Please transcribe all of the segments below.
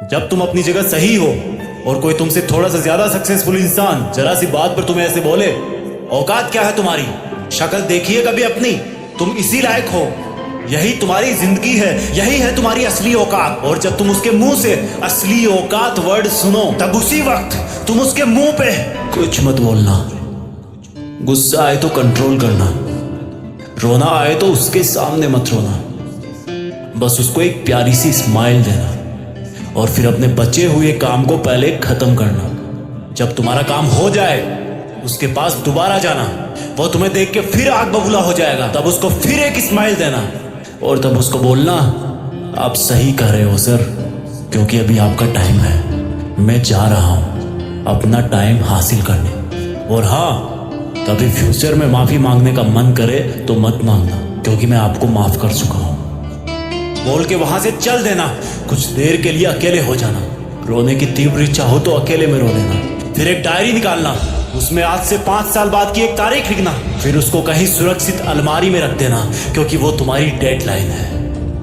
जब तुम अपनी जगह सही हो और कोई तुमसे थोड़ा सा ज्यादा सक्सेसफुल इंसान जरा सी बात पर तुम्हें ऐसे बोले, औकात क्या है तुम्हारी? शक्ल देखिए कभी अपनी, तुम इसी लायक हो, यही तुम्हारी जिंदगी है, यही है तुम्हारी असली औकात। और जब तुम उसके मुंह से असली औकात वर्ड सुनो, तब उसी वक्त तुम उसके मुंह पे कुछ मत बोलना। गुस्सा आए तो कंट्रोल करना, रोना आए तो उसके सामने मत रोना, बस उसको एक प्यारी सी स्माइल देना और फिर अपने बचे हुए काम को पहले खत्म करना। जब तुम्हारा काम हो जाए उसके पास दोबारा जाना, वो तुम्हें देख के फिर आग बबूला हो जाएगा, तब उसको फिर एक स्माइल देना और तब उसको बोलना, आप सही कह रहे हो सर, क्योंकि अभी आपका टाइम है, मैं जा रहा हूं अपना टाइम हासिल करने। और हाँ, कभी फ्यूचर में माफी मांगने का मन करे तो मत मांगना, क्योंकि मैं आपको माफ कर चुका हूं। बोल के वहां से चल देना, कुछ देर के लिए अकेले हो जाना, रोने की तीव्र इच्छा हो तो अकेले में रो लेना। फिर एक डायरी निकालना, उसमें आज से 5 साल बाद की एक तारीख लिखना, फिर उसको कहीं सुरक्षित अलमारी में रख देना, क्योंकि वो तुम्हारी डेडलाइन है।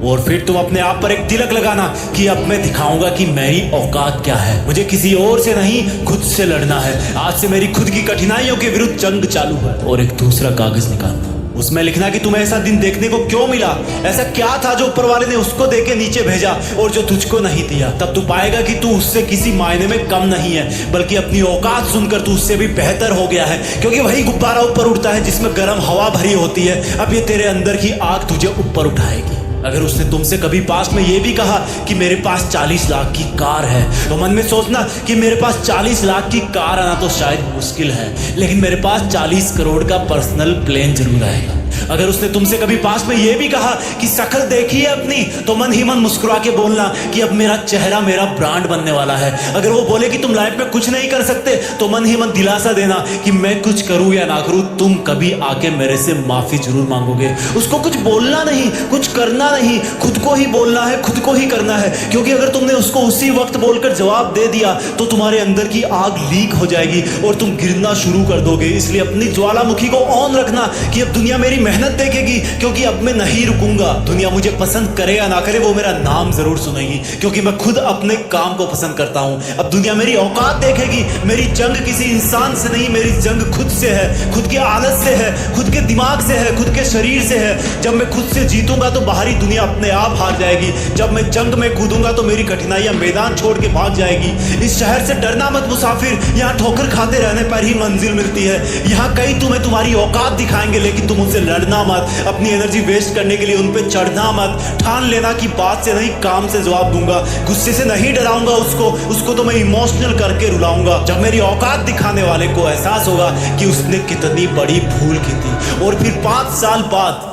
और फिर तुम अपने आप पर एक तिलक लगाना कि अब मैं दिखाऊंगा कि मेरी औकात क्या है, मुझे किसी और से नहीं खुद से लड़ना है, आज से मेरी खुद की कठिनाइयों के विरुद्ध जंग चालू है। और एक दूसरा कागज निकालना, उसमें लिखना कि तुम्हें ऐसा दिन देखने को क्यों मिला, ऐसा क्या था जो ऊपर वाले ने उसको देके नीचे भेजा और जो तुझको नहीं दिया। तब तू पाएगा कि तू उससे किसी मायने में कम नहीं है, बल्कि अपनी औकात सुनकर तू उससे भी बेहतर हो गया है, क्योंकि वही गुब्बारा ऊपर उड़ता है जिसमें गर्म हवा भरी होती है। अब ये तेरे अंदर की आग तुझे ऊपर उठाएगी। अगर उसने तुमसे कभी पास्ट में ये भी कहा कि मेरे पास 40 लाख की कार है, तो मन में सोचना कि मेरे पास 40 लाख की कार आना तो शायद मुश्किल है, लेकिन मेरे पास 40 करोड़ का पर्सनल प्लेन जरूर आएगा। अगर उसने तुमसे कभी पास्ट में ये भी कहा कि शक्ल देखिए अपनी, तो मन ही मन मुस्कुरा के बोलना कि अब मेरा चेहरा मेरा ब्रांड बनने वाला है। अगर वो बोले कि तुम लाइफ में कुछ नहीं कर सकते, तो मन ही मन दिलासा देना कि मैं कुछ करूं या ना करूं, तुम कभी आके मेरे से माफी जरूर मांगोगे। उसको कुछ बोलना नहीं, कुछ करना नहीं, खुद को ही बोलना है, खुद को ही करना है, क्योंकि अगर तुमने उसको उसी वक्त बोलकर जवाब दे दिया तो तुम्हारे अंदर की आग लीक हो जाएगी और तुम गिरना शुरू कर दोगे। इसलिए अपनी ज्वालामुखी को ऑन रखना कि अब दुनिया मेरी मेहनत देखेगी, क्योंकि अब मैं नहीं रुकूंगा। दुनिया मुझे पसंद करे या ना करे, वो मेरा नाम जरूर सुनेगी, क्योंकि मैं खुद अपने काम को पसंद करता हूं। अब दुनिया मेरी औकात देखेगी, मेरी जंग किसी इंसान से नहीं, मेरी जंग खुद से है, खुद की आदत से है, खुद के दिमाग से है, खुद के शरीर से है। जब मैं खुद से जीतूंगा तो बाहरी दुनिया अपने आप हार जाएगी। जब मैं जंग में कूदूंगा तो मेरी कठिनाइयां मैदान छोड़ के भाग जाएगी। इस शहर से डरना मत मुसाफिर, यहाँ ठोकर खाते रहने पर ही मंजिल मिलती है। यहाँ कई तुम्हें तुम्हारी औकात दिखाएंगे, लेकिन तुम उनसे लड़ना मत, अपनी एनर्जी वेस्ट करने के लिए उन पे चढ़ना मत। ठान लेना कि बात से नहीं काम से जवाब दूंगा, गुस्से से नहीं डराऊंगा उसको तो मैं इमोशनल करके रुलाऊंगा। जब मेरी औकात दिखाने वाले को एहसास होगा कि उसने कितनी बड़ी भूल की थी, और फिर 5 साल बाद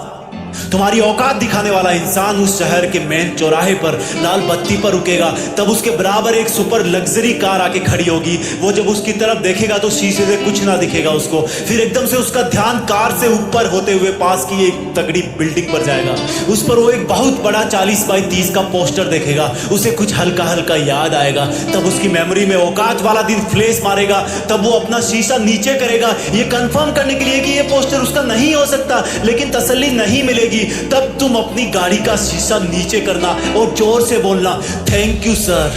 तुम्हारी औकात दिखाने वाला इंसान उस शहर के मेन चौराहे पर लाल बत्ती पर रुकेगा, तब उसके बराबर एक सुपर लग्जरी कार आके खड़ी होगी। वो जब उसकी तरफ देखेगा तो शीशे से कुछ ना दिखेगा उसको। फिर एकदम से उसका ध्यान कार से ऊपर होते हुए पास की एक तगड़ी बिल्डिंग पर जाएगा। उस पर वो एक बहुत बड़ा 40 बाई 30 का पोस्टर देखेगा। उसे कुछ हल्का हल्का याद आएगा। तब उसकी मेमोरी में औकात वाला दिन फ्लैश मारेगा। तब वो अपना शीशा नीचे करेगा, ये कंफर्म करने के लिए कि ये पोस्टर उसका नहीं हो सकता, लेकिन तसल्ली नहीं मिलेगी। तब तुम अपनी गाड़ी का शीशा नीचे करना और जोर से बोलना, थैंक यू सर।